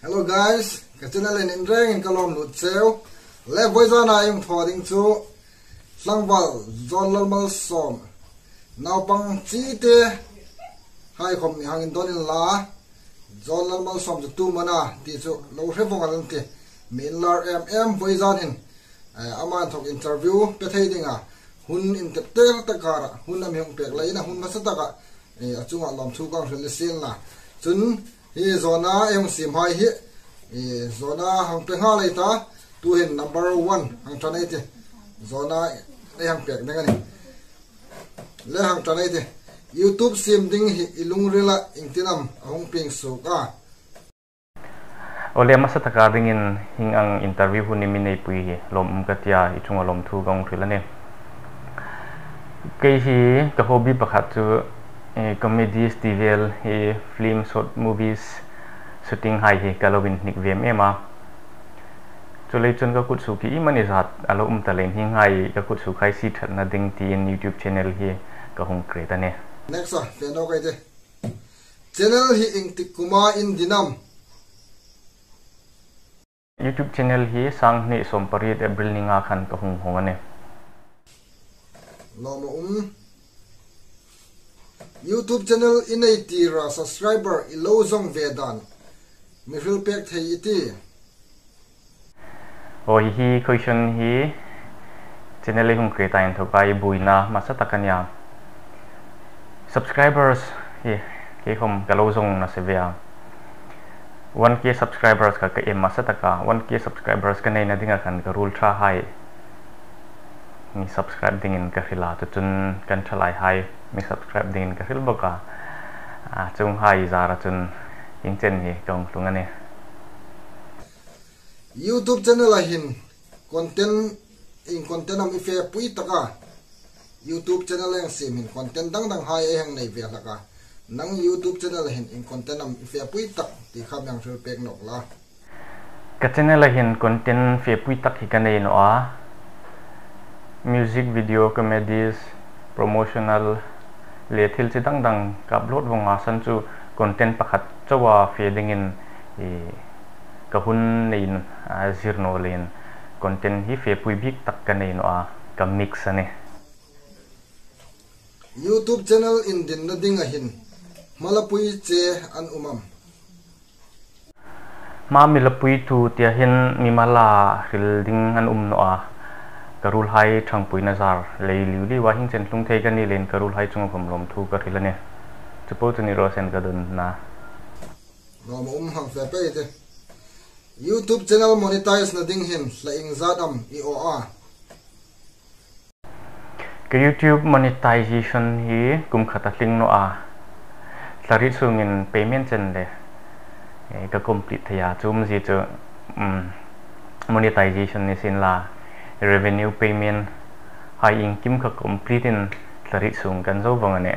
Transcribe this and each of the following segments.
Hello guys, cái channel này in reng in kalom lut seo. Le voice na im thoding chu langwal zon lalmal som. Now pang chi te hai khom ni hangin don in la zon lalmal som tu mana ti chu lo hre vong an ti min lar voice an in aman thok interview pe thei dinga hun in te te takara hun am hong pek lai na hun masataka achunga lom chu kang rel sil na chun hi zona em sim hai hi zona hang pe ha lai ta tu hin number 1 hang tanai te zona ai hang pek na ni le hang tanai te YouTube sim ding hi ilung rela ingtinam ahong ping su ka ole masataka dingin hing ang interview hu ni minei pui hi lom katia ichunga lom thu gong thilane ke hi ka hobby pakhat chu comedy stivel hi film short movies shooting hai hi kalowin nik vem ema chulei chun ka kut su ki mani zat alo talen hing hai ka kut su khai si that na ding ti in YouTube channel hi ka hong create ane next one te no kai te channel hi ing tikuma in dinam YouTube channel hi sang ni somparit April ninga khan ka hong hong ane lomo YouTube channel in a tira subscriber ilozong vedan mifil pek thei iti o hi question hi channel hi hong create in thokai buina masatakanya subscribers hi ke hom kalozong na sevia 1k subscribers ka em masataka 1k subscribers ka nei na dinga kan ka rule tha hai mi subscribe dingin ka khila to chun kan thalai hai mi subscribe dingin ka khil boka chung hai zara chun ing chen hi kong lungane YouTube channel ahin content am ife pui taka YouTube channel ang sim hin content dang hai hang nei ve laka nang YouTube channel hin in content am ife pui tak ti kham yang thul pek nok la ka channel hin content fe pui tak hi kanei no a music video comedies promotional le thil chi dang ka upload wonga san chu content pakhat chawa fe dingin ka hun nein zirno len content hi fe pui bik tak kanei no a ka mix ane YouTube channel in din na ding ahin malapui che an umam ma milapui tu tia hin mimala ril ding an no a karul hai thangpui nazar leiliuli wa hing chen tlung thei kani len karul hai chung khom lom thu ka thilane chupo chuni rosen ka dun na rom hang fe pe te YouTube channel monetize na ding hin la ing zadam I o a ka YouTube monetization hi kum khata tling no a tlari sungin payment chen le ka complete thaya chum ji chu monetization ni sin la revenue payment hai in kim ka complete in tlari sung kan zo wangane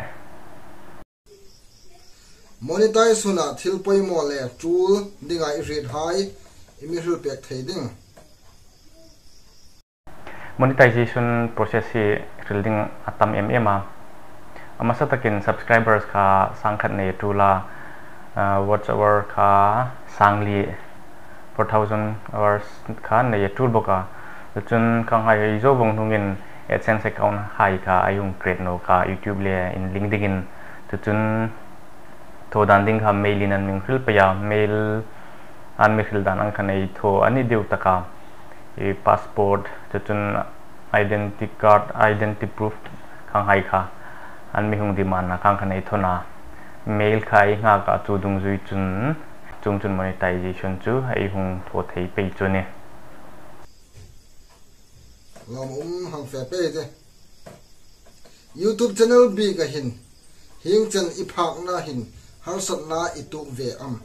monetize suna thil poi mo le tool dinga I read hai imihul pek thei ding monetization process hi building atam mm amasa takin subscribers ka sangkhat nei tula watch hour ka sangli 4000 hours ka nei tool boka chun kang hai zo bong nungin AdSense account hai ka ayung create no ka YouTube le in link digin chun tho dan ding ka mail in an ming fil pa ya mail an mi fil dan ang khanei tho ani deu taka e passport chun identity card identity proof kang hai kha an mi hung demand na kang khanei thona mail khai nga ka chu dung zui chun monetization chu ai hung tho thei pe chu ne rom hang fe pe te YouTube channel bi ka hin hing chen iphak na hin harsat na itu ve am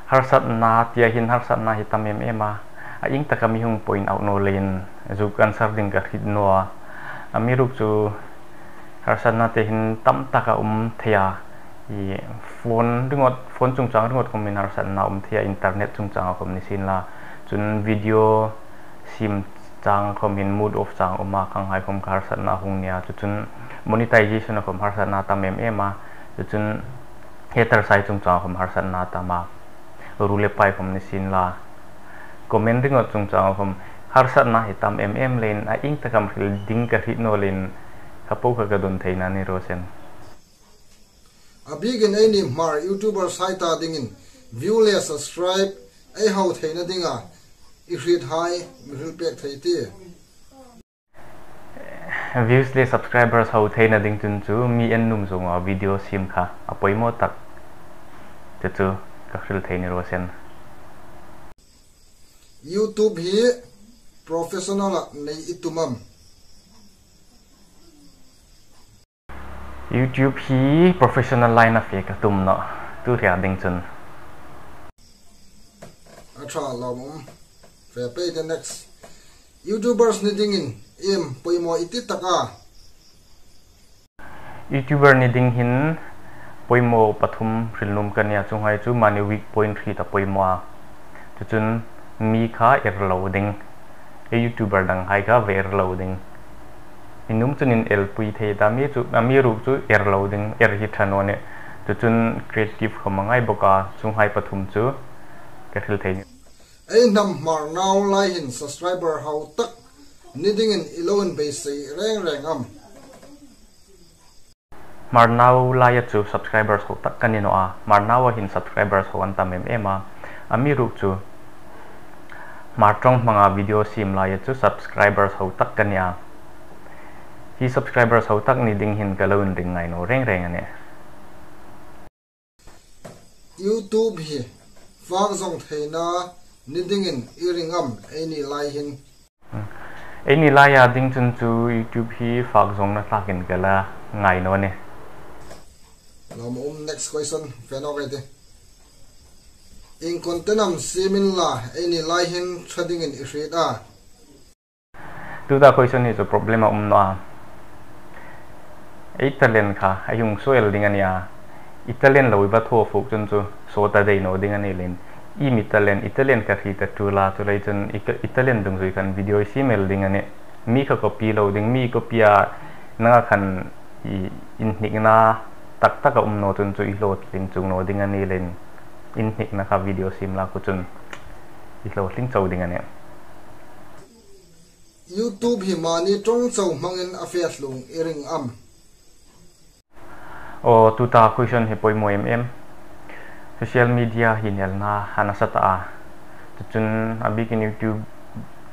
harsat na tia hin harsat na hitam ema ing takami hung point out no len zu answer ding ka khid no amiruk chu harsat na te hin tam taka thea I phone ringot phone chungchang ringot komin harsat na thea internet chungchang kom ni sin la chun video sim chang komin mood off chang ma khang hai kom harsat na hung nia chun monetization kom harsat na tam ema chun hater sai chung cha khom har san na ta ma rule pai khom ni sin la comment ring ot chung cha khom har san na hitam len a ing ta kam khil ding ka ri no len kapo ka don theina ni rosen abigin any mar youtuber site ta dingin view le subscribe ai how theina dinga i rit hai mil pek theiti views le subscribers how theina ding chun chu mi en num zonga video sim kha apoi mo tak te chu ka khil theini rosen YouTube hi professional nei itumam YouTube hi professional line of ka tum no tu ria ding chun acha lomum fair pay the next YouTubers needing in poimo iti taka YouTuber needing hin poimo pathum rilnum kania chunghai chu mani weak point 3 ta poimo chun mi kha loading a YouTuber dang hai ka ver loading inum chunin el pui thei ta mi chu ami ru chu loading hi thano ne chun creative khomangai boka chunghai pathum chu ka thil thei ai nam mar now lai hin subscriber how tak needing in 11 base reng am mar now lai chu subscribers ho tak kanino a mar now hin subscribers ho antam ema ami ru chu mar trong manga video sim lai chu subscribers ho tak kania hi subscribers ho tak needing hin kalon ring ngai no reng ane YouTube hi fang zong theina needing in iringam any lai hin any lai ya ding chun chu YouTube hi fak zong na tlakin kala ngai no ne next question fenogete in contenam simin la any lai hin trading in ifrida tu da question is a problem no Italian kha ayung soil dingania Italian lo ba tho fuk chun chu so ta dei no dingani len Italian ka khi ta tula to lai chun Italian dung zui kan video email dingane mi kha copy loading mi copy a na khan in hnikna tak no chun chu i load link chung no dingani len in hnikna kha video sim la ku chun i load link chau dingane YouTube hi mani tong chau mangin affair lung iring am o tuta question he poimo social media hinel na hanasata chun abikin YouTube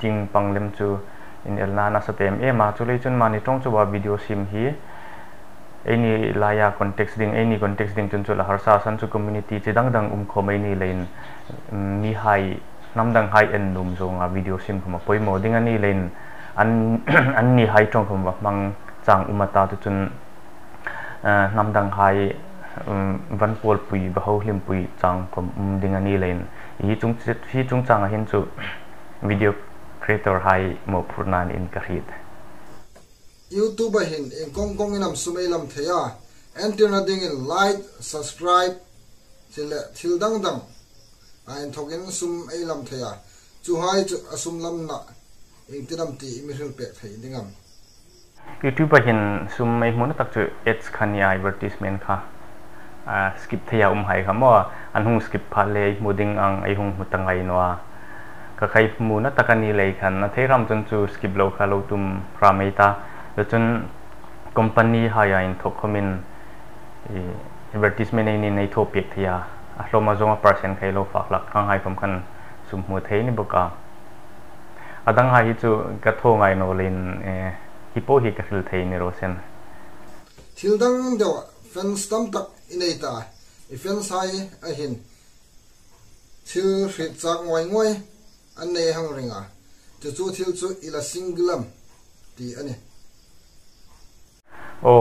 ting panglem chu in elna na satem ma chulei chun mani tong chuwa video sim hi any laya context ding chun chu la harsa san chu community chidang khomai ni lein mi hai namdang hai en num zonga video sim khoma poimo ding ani lein an ni hai tong khoma mang chang umata chun namdang hai van pol pui bahau hlim pui chang kom dingani len hi chung chang hin chu video creator hai mo purnan in kahit YouTube hin in kong inam sumai lam theya enter ding in like subscribe til dang ain thokin sum ai lam theya chu hai chu asum lam na ing tinam ti mi hil pe thei dingam YouTube hin sum mai mun tak chu ads khania advertisement kha skip thaya hai khamo an hung skip phale moding ang ai hung hutangai noa ka khai mu na takani lei khan na theram chun chu skip lo kha lo tum rameta chun company haya in thokomin advertisement nei nei thopik thaya a hloma zonga percent khai lo fak lak khang hai phom khan sum mu thei ni boka adang hai chu ka thongai no lin hipo hi ka thil thei ni rosen thildang dewa fans tam tak ineta fans hai ahin thil hrit chak ngoi an nei hang ringa chu thil chu ila singlam ti ani o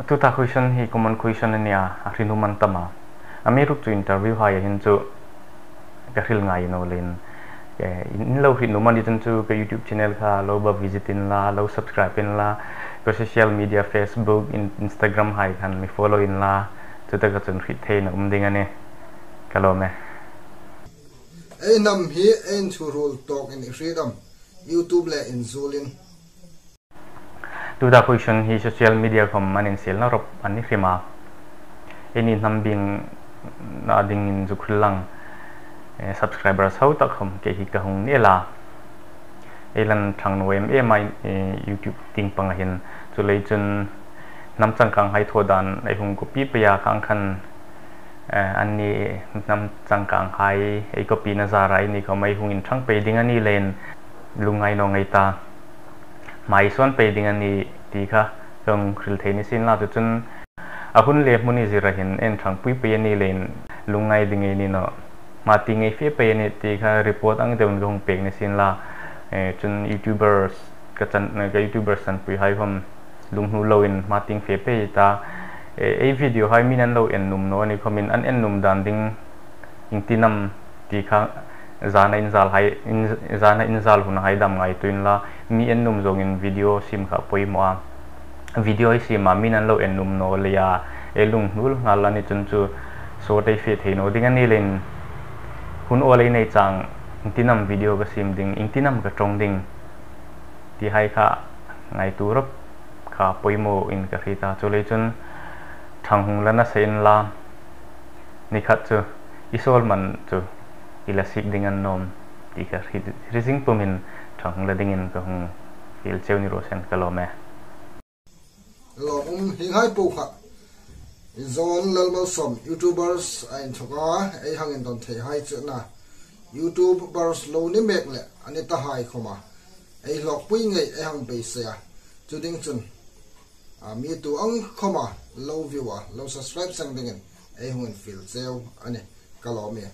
tuta question hi common question ania arinu man tama amiruk chu interview hai hin chu ka thil ngai no len in lo hi no man din chu ka YouTube channel kha lo ba visit in la lo subscribe in la ko social media Facebook Instagram hai khan mi follow in la chu ta ka chun hri the na ding ane kalome ai nam hi en chu rule talk in freedom YouTube le in zulin tu da question hi social media khom manin sel na rop ani khima eni nambing na ding in zu khullang subscribers ho tak khom ke hi ka hung ne la elan thang no mai YouTube ting pang hin chu lei chun nam chang kang hai thodan ai hung ko pi pya kang khan an ni nam chang kang hai ei ko pi na za rai ni ko mai hung in thang pe ding ani len lungai no ngai ta mai son pe ding ani ti kha tong khil theini sin la chun ahun le muni zira hin en thang pui pe ni len lungai ding ni no ma ti ngai fe pe ni ti kha report ang deun gong pe ni sin la chun YouTubers ka chan ga YouTubers san pui hai hom lung hu lo in ma ting fe pe ta ei video hai min an lo en num no ni khomin an en num dan ding ingtinam ti kha zana inzal hai zana inzal hun hai dam ngai tuin la mi en num zong in video sim kha poi mo video si ma min an lo en num no le ya elung nul ngal la ni chun chu so dei fe the no ding ani len hun ole nei chang ingtinam video ka sim ding ingtinam ka tong ding ti hai kha ngai tu rop kha poi mo in ka khita chu le chun thang hung lana sen la ni khat chu isol man chu ilasik ding an nom ti kha rising pumin thang la ding in ka hung fil cheu ni ro sen ka lo me lo hing hai pu kha zon lalmal som YouTubers ain thoka ei hangin don the hai chu na YouTubers lo ni mek le ani ta hai khoma ei lok pui ngai ei hang be se a chu ding chun mi tu ang khoma low viewer low subscribe sang ding ei hung fil cheu ani ka lo me